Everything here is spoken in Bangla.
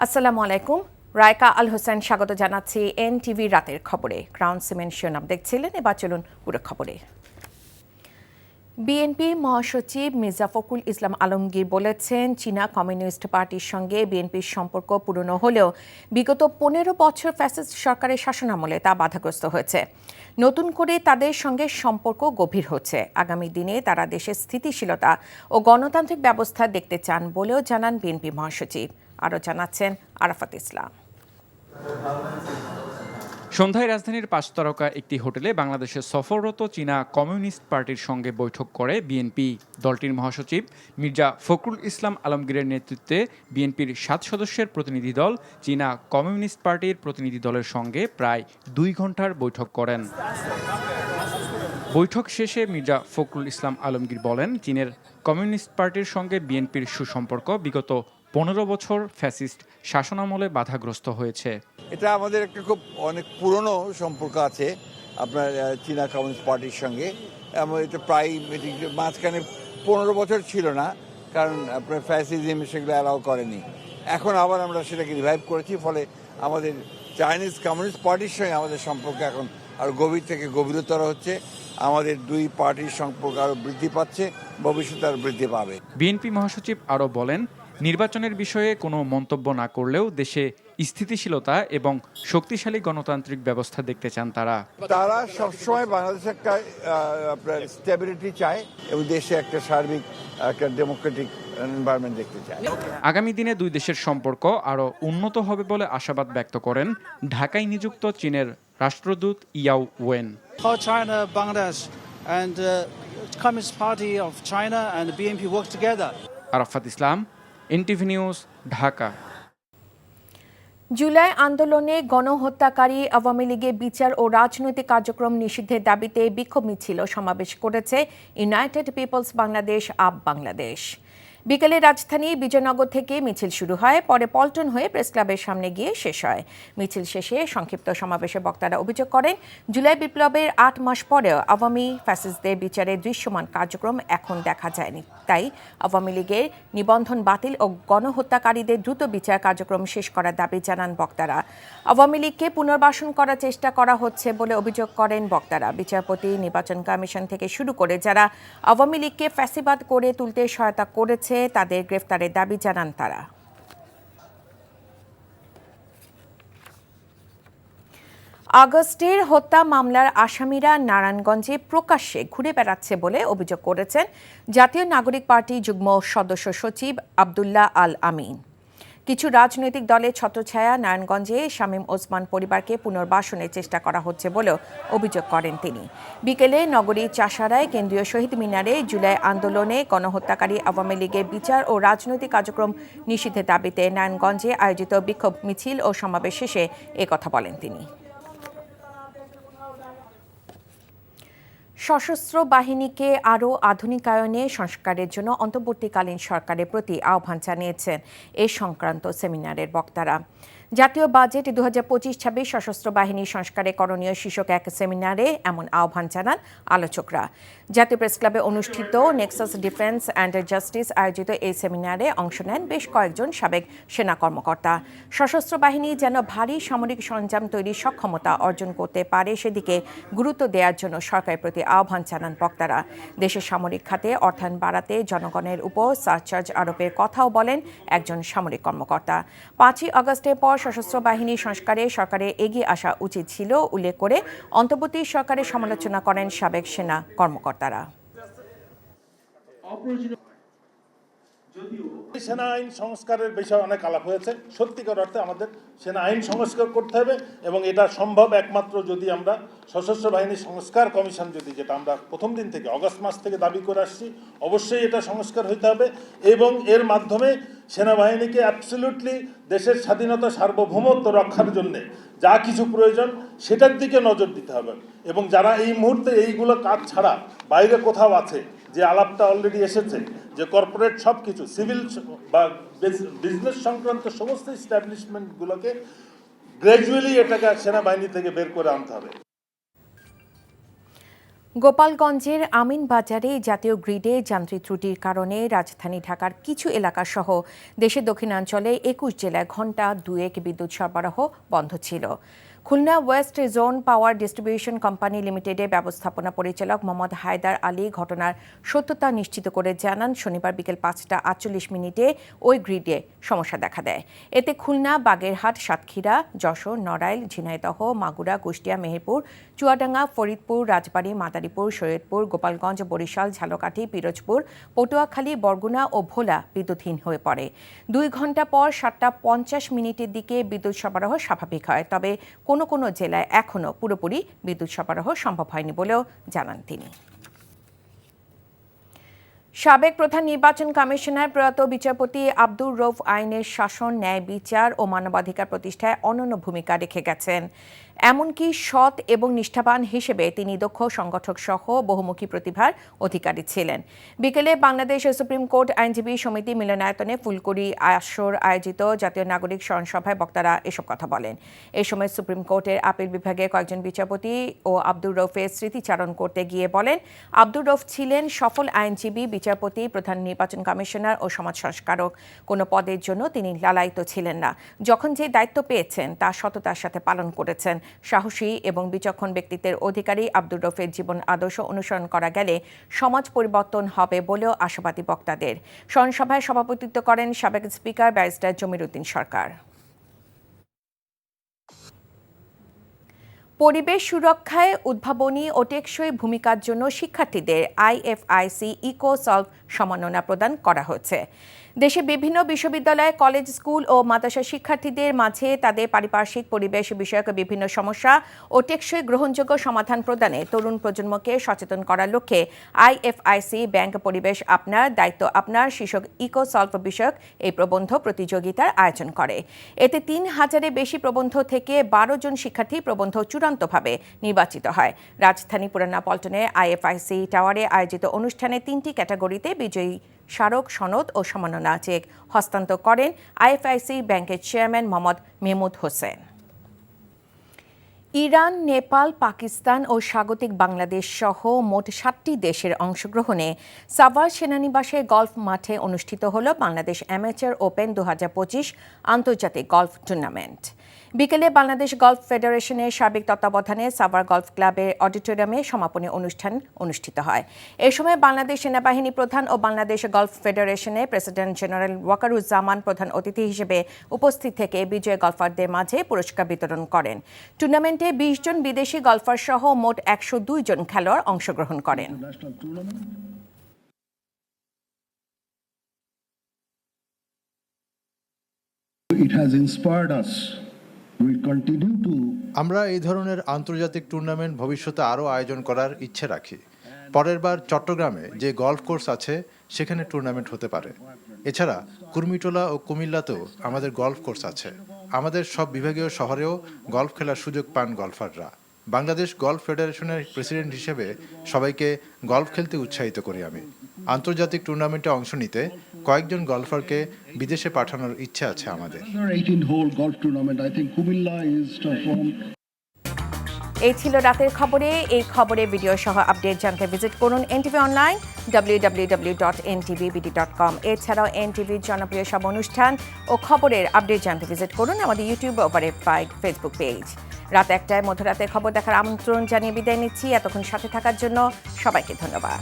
আসসালামু আলাইকুম। রায়কা আল হোসেন স্বাগত জানাচ্ছি এনটিভি রাতের খবরে। ক্রাউন সিমেন্ট শিরোনাম দেখছিলেন, এবার চলুন পুরো খবরে। বিএনপি মহাসচিব মির্জা ফখরুল ইসলাম আলমগীর বলেছেন, চীনা কমিউনিস্ট পার্টির সঙ্গে বিএনপির সম্পর্ক পুরনো হলেও বিগত ১৫ বছর ফ্যাসিস্ট সরকারের শাসনামলে তা বাধাগ্রস্ত হয়েছে। নতুন করে তাদের সঙ্গে সম্পর্ক গভীর হচ্ছে। আগামী দিনে তারা দেশের স্থিতিশীলতা ও গণতান্ত্রিক ব্যবস্থা দেখতে চান বলেও জানান বিএনপি মহাসচিব। আরও জানাচ্ছেন আরাফাত ইসলাম। সন্ধ্যায় রাজধানীর ৫ তারকা একটি হোটেলে বাংলাদেশে সফররত চীনা কমিউনিস্ট পার্টির সঙ্গে বৈঠক করে বিএনপি। দলটির মহাসচিব মির্জা ফখরুল ইসলাম আলমগীরের নেতৃত্বে বিএনপির ৭ সদস্যের প্রতিনিধি দল চীনা কমিউনিস্ট পার্টির প্রতিনিধি দলের সঙ্গে প্রায় ২ ঘণ্টার বৈঠক করেন। বৈঠক শেষে মির্জা ফখরুল ইসলাম আলমগীর বলেন, চীনের কমিউনিস্ট পার্টির সঙ্গে বিএনপির সুসম্পর্ক বিগত ১৫ বছর ফ্যাসিস্ট শাসনামলে বাধাগ্রস্ত হয়েছে। এটা আমাদের একটা খুব অনেক পুরনো সম্পর্ক আছে আপনার চীনা কমিউনিস্ট পার্টির সঙ্গে। এটা প্রায় মাঝখানে ১৫ বছর ছিল না, কারণ আপনার ফ্যাসিজম সেগুলো অ্যালাউ করেনি। এখন আবার আমরা সেটাকে রিভাইভ করেছি, ফলে আমাদের চাইনিজ কমিউনিস্ট পার্টির সঙ্গে আমাদের সম্পর্ক এখন আরও গভীর থেকে গভীরতর হচ্ছে। আমাদের দুই পার্টির সম্পর্ক আরও বৃদ্ধি পাচ্ছে, ভবিষ্যতে আরও বৃদ্ধি পাবে। বিএনপি মহাসচিব আরও বলেন, নির্বাচনের বিষয়ে কোনো মন্তব্য না করলেও দেশে স্থিতিশীলতা এবং শক্তিশালী গণতান্ত্রিক ব্যবস্থা দেখতে চান তারা। তারা সবসময় বাংলাদেশে একটা আপনার স্টেবিলিটি চায় এবং দেশে একটা সার্বিক একটা ডেমোক্রেটিক এনভায়রনমেন্ট দেখতে চায়। আগামী দিনে দুই দেশের সম্পর্ক আরও উন্নত হবে বলে আশাবাদ ব্যক্ত করেন ঢাকায় নিযুক্ত চীনের রাষ্ট্রদূত ইয়াও when. China, Bangladesh and Communist Party of China and BNP work together. Arafat Islam, NTV news, Dhaka. July আন্দোলনে গণহত্যাকারী আওয়ামী লীগের বিচার ও রাজনৈতিক কার্যক্রম নিষিদ্ধের দাবিতে বিক্ষোভ মিছিল ও সমাবেশ করেছে ইউনাইটেড পিপলস বাংলাদেশ আপ বাংলাদেশ। বিকেলে রাজধানী বিজয়নগর থেকে মিছিল শুরু হয়, পরে পল্টন হয়ে প্রেস ক্লাবের সামনে গিয়ে শেষ হয়। মিছিল শেষে সংক্ষিপ্ত সমাবেশে বক্তারা অভিযোগ করেন, জুলাই বিপ্লবের ৮ মাস পরেও আওয়ামী ফ্যাসিস্টদের বিচারের দৃশ্যমান কার্যক্রম এখন দেখা যায়নি। তাই আওয়ামী লীগের নিবন্ধন বাতিল ও গণহত্যাকারীদের দ্রুত বিচার কার্যক্রম শেষ করার দাবি জানান বক্তারা। আওয়ামী লীগকে পুনর্বাসন করার চেষ্টা করা হচ্ছে বলে অভিযোগ করেন বক্তারা। বিচারপতি, নির্বাচন কমিশন থেকে শুরু করে যারা আওয়ামী লীগকে ফ্যাসিবাদ করে তুলতে সহায়তা করেছে তাদের গ্রেফতারের দাবি জানান তারা। আগস্টের হত্যা মামলার আসামিরা নারায়ণগঞ্জে প্রকাশ্যে ঘুরে বেড়াচ্ছে বলে অভিযোগ করেছেন জাতীয় নাগরিক পার্টি যুগ্ম সদস্য সচিব আব্দুল্লাহ আল আমিন। কিছু রাজনৈতিক দলের ছত্রছায়া নারায়ণগঞ্জে শামীম ওসমান পরিবারকে পুনর্বাসনের চেষ্টা করা হচ্ছে বলেও অভিযোগ করেন তিনি। বিকেলে নগরীর চাষারায় কেন্দ্রীয় শহীদ মিনারে জুলাই আন্দোলনে গণহত্যাকারী আওয়ামী লীগের বিচার ও রাজনৈতিক কার্যক্রম নিষিদ্ধের দাবিতে নারায়ণগঞ্জে আয়োজিত বিক্ষোভ মিছিল ও সমাবেশ শেষে একথা বলেন তিনি। সশস্ত্র বাহিনীকে আরও আধুনিকায়নে সংস্কারের জন্য অন্তর্বর্তীকালীন সরকারের প্রতি আহ্বান জানিয়েছেন এ সংক্রান্ত সেমিনারের বক্তারা। জাতীয় বাজেট ২০২৫-২৬ সশস্ত্র বাহিনী সংস্কারে করণীয় শীর্ষক এক সেমিনারে এমন আহ্বান জানান আলোচকরা। জাতীয় প্রেস ক্লাবে অনুষ্ঠিত নেক্সাস ডিফেন্স অ্যান্ড জাস্টিস আয়োজিত এই সেমিনারে অংশ নেন বেশ কয়েকজন সাবেক সেনা কর্মকর্তা। সশস্ত্র বাহিনী যেন ভারী সামরিক সরঞ্জাম তৈরির সক্ষমতা অর্জন করতে পারে সেদিকে গুরুত্ব দেওয়ার জন্য সরকারের প্রতি আহ্বান জানান বক্তারা। দেশের সামরিক খাতে অর্থায়ন বাড়াতে জনগণের উপর সারচার্জ আরোপের কথাও বলেন একজন সামরিক কর্মকর্তা। ৫ই আগস্টের পর সশস্ত্র বাহিনী সংস্কারে সরকারের এগিয়ে আসা উচিত ছিল উল্লেখ করে অন্তর্বর্তী সরকারের সমালোচনা করেন সাবেক সেনা কর্মকর্তারা। সেনা আইন সংস্কারের বিষয়ে অনেক আলাপ হয়েছে। সত্যিকার অর্থে আমাদের সেনা আইন সংস্কার করতে হবে এবং এটা সম্ভব একমাত্র যদি আমরা সশস্ত্র বাহিনী সংস্কার কমিশন, যেটা আমরা প্রথম দিন থেকে অগস্ট মাস থেকে দাবি করে আসছি, অবশ্যই এটা সংস্কার হইতে হবে এবং এর মাধ্যমে সেনাবাহিনীকে অ্যাবসলিউটলি দেশের স্বাধীনতা সার্বভৌমত্ব রক্ষার জন্যে যা কিছু প্রয়োজন সেটার দিকে নজর দিতে হবে এবং যারা এই মুহূর্তে এইগুলো কাজ ছাড়া বাইরে কোথাও আছে, যে আলাপটা অলরেডি এসেছে যে কর্পোরেট সব কিছু সিভিল বা বিজনেস সংক্রান্ত সমস্ত এস্টাবলিশমেন্টগুলোকে গ্র্যাজুয়ালি এটাকে সেনাবাহিনী থেকে বের করে আনতে হবে। গোপালগঞ্জের আমিনবাজারে জাতীয় গ্রিডে যান্ত্রিক ত্রুটির কারণে রাজধানী ঢাকার কিছু এলাকা সহ দেশের দক্ষিণাঞ্চলে ২১ জেলায় ঘণ্টা দুয়েক বিদ্যুৎ সরবরাহ বন্ধ ছিল। Khulna West zone power distribution company লিমিটেডের ব্যবস্থাপনা পরিচালক মোহাম্মদ হায়দার আলী ঘটনার সত্যতা নিশ্চিত করে জানান, শনিবার বিকেল ৫টা ৪৮ ওই গ্রিডে সমস্যা দেখা দেয়। এতে খুলনা, বাগেরহাট, সাতক্ষীরা, যশোর, নড়াইল, ঝিনাইদহ, মাগুরা, কুষ্টিয়া, মেহেরপুর, চুয়াডাঙ্গা, ফরিদপুর, রাজবাড়ী, মাদারীপুর, শরীয়তপুর, গোপালগঞ্জ, বরিশাল, ঝালকাঠি, পিরোজপুর, পটুয়াখালী, বরগুনা ও ভোলা বিদ্যুৎহীন হয়ে পড়ে। ২ ঘণ্টা পর ৭টা ৫০ দিকে বিদ্যুৎ সরবরাহ স্বাভাবিক হয়, তবে কোনো জেলায় এখনও পুরোপুরি বিদ্যুৎ সরবরাহ সম্ভব হয়নি বলেও জানান তিনি। সাবেক প্রধান নির্বাচন কমিশনার প্রয়াত বিচারপতি আব্দুর রউফ আইনের শাসন, ন্যায় বিচার ও মানবাধিকার প্রতিষ্ঠায় অনন্য ভূমিকা রেখে গেছেন। এমনকি সৎ এবং নিষ্ঠাবান হিসেবে তিনি দক্ষ সংগঠক সহ বহুমুখী প্রতিভার অধিকারী ছিলেন। বিকেলে বাংলাদেশ সুপ্রিম কোর্ট আইনজীবী সমিতি মিলনায়তনে ফুলকুড়ি আসর আয়োজিত জাতীয় নাগরিক স্মরণ সভায় বক্তারা এসব কথা বলেন। এ সময় সুপ্রিম কোর্টের আপিল বিভাগে কয়েকজন বিচারপতি ও আব্দুর রউফের স্মৃতিচারণ করতে গিয়ে বলেন, আব্দুর রউফ ছিলেন সফল আইনজীবী, বিচারপতি, প্রধান নির্বাচন কমিশনার ও সমাজ সংস্কারক। কোনো পদের জন্য তিনি লালায়িত ছিলেন না। যখন যে দায়িত্ব পেয়েছেন তা সততার সাথে পালন করেছেন। সাহসী এবং বিচক্ষণ ব্যক্তিত্বের অধিকারী আব্দুর রউফের জীবন আদর্শ অনুসরণ করা গেলে সমাজ পরিবর্তন হবে বলেও আশাবাদী বক্তাদের। স্মরণসভায় সভাপতিত্ব করেন সাবেক স্পিকার ব্যারিস্টার জমির উদ্দিন সরকার। পরিবেশ সুরক্ষায় উদ্ভাবনী ও টেকসই ভূমিকার জন্য শিক্ষার্থীদের IFIC ইকো সলভ সম্মাননা প্রদান করা হয়েছে। দেশে বিভিন্ন বিশ্ববিদ্যালয়, কলেজ, স্কুল ও মাদ্রাসা শিক্ষার্থীদের মাঝে তাদের পারিপার্শ্বিক পরিবেশ বিষয়ক বিভিন্ন সমস্যা ও টেকসই গ্রহণযোগ্য সমাধান প্রদানে তরুণ প্রজন্মকে সচেতন করার লক্ষ্যে IFIC ব্যাংক পরিবেশ আপনার দায়িত্ব আপনার শীর্ষক ইকো সলভ বিষয়ক এই প্রবন্ধ প্রতিযোগিতার আয়োজন করে। এতে ৩,০০০-এর বেশি প্রবন্ধ থেকে ১২ জন শিক্ষার্থী প্রবন্ধ চূড়ান্তভাবে নির্বাচিত হয়। রাজধানী পুরানা পল্টনে IFIC টাওয়ারে আয়োজিত অনুষ্ঠানে ৩টি ক্যাটাগরিতে বিজয়ী স্মারক, সনদ ও সম্মাননা চেক হস্তান্তর করেন IFIC ব্যাংকের চেয়ারম্যান মোহাম্মদ মেহমুদ হোসেন। ইরান, নেপাল, পাকিস্তান ও স্বাগতিক বাংলাদেশ সহ মোট ৭টি দেশের অংশগ্রহণে সাভার সেনানিবাসের গলফ মাঠে অনুষ্ঠিত হল বাংলাদেশ অ্যামেচার ওপেন ২০২৫ আন্তর্জাতিক গলফ টুর্নামেন্ট। বিকেলে বাংলাদেশ গলফ ফেডারেশনের সার্বিক তত্ত্বাবধানে সাভার গলফ ক্লাবের অডিটোরিয়ামে সমাপনী অনুষ্ঠান অনুষ্ঠিত হয়। এ সময় বাংলাদেশ সেনাবাহিনী প্রধান ও বাংলাদেশ গলফ ফেডারেশনের প্রেসিডেন্ট জেনারেল ওয়াকারুজ্জামান প্রধান অতিথি হিসেবে উপস্থিত থেকে বিজয়ী গলফারদের মাঝে পুরস্কার বিতরণ করেন। টুর্নামেন্টে ২০ জন বিদেশি গলফার সহ মোট ১০২ জন খেলোয়াড় অংশগ্রহণ করেন। It has inspired us. We continue to আমরা এই ধরনের আন্তর্জাতিক টুর্নামেন্ট ভবিষ্যতে আরও আয়োজন করার ইচ্ছে রাখি। পরের বার চট্টগ্রামে যে গলফ কোর্স আছে সেখানে টুর্নামেন্ট হতে পারে। এছাড়া কুর্মিটোলা ও কুমিল্লাতেও আমাদের গলফ কোর্স আছে। আমাদের সব বিভাগীয় শহরেও গলফ খেলার সুযোগ পান গলফাররা। বাংলাদেশ গলফ ফেডারেশনের প্রেসিডেন্ট হিসেবে সবাইকে গলফ খেলতে উৎসাহিত করি আমি। আন্তর্জাতিক টুর্নামেন্টে অংশ নিতে কয়েকজন গলফারকে বিদেশে পাঠানোর ইচ্ছে আছে আমাদের। এই ছিল রাতের খবরে। এই খবরে ভিডিও সহ আপডেট জানতে ভিজিট করুন NTV অনলাইন www.ntvbd.com। এছাড়াও NTVর জনপ্রিয় সব অনুষ্ঠান ও খবরের আপডেট জানতে ভিজিট করুন আমাদের ইউটিউব ও ভেরিফাইড ফেসবুক পেজ। রাত ১টায় মধ্যরাতের খবর দেখার আমন্ত্রণ জানিয়ে বিদায় নিচ্ছি। এতক্ষণ সাথে থাকার জন্য সবাইকে ধন্যবাদ।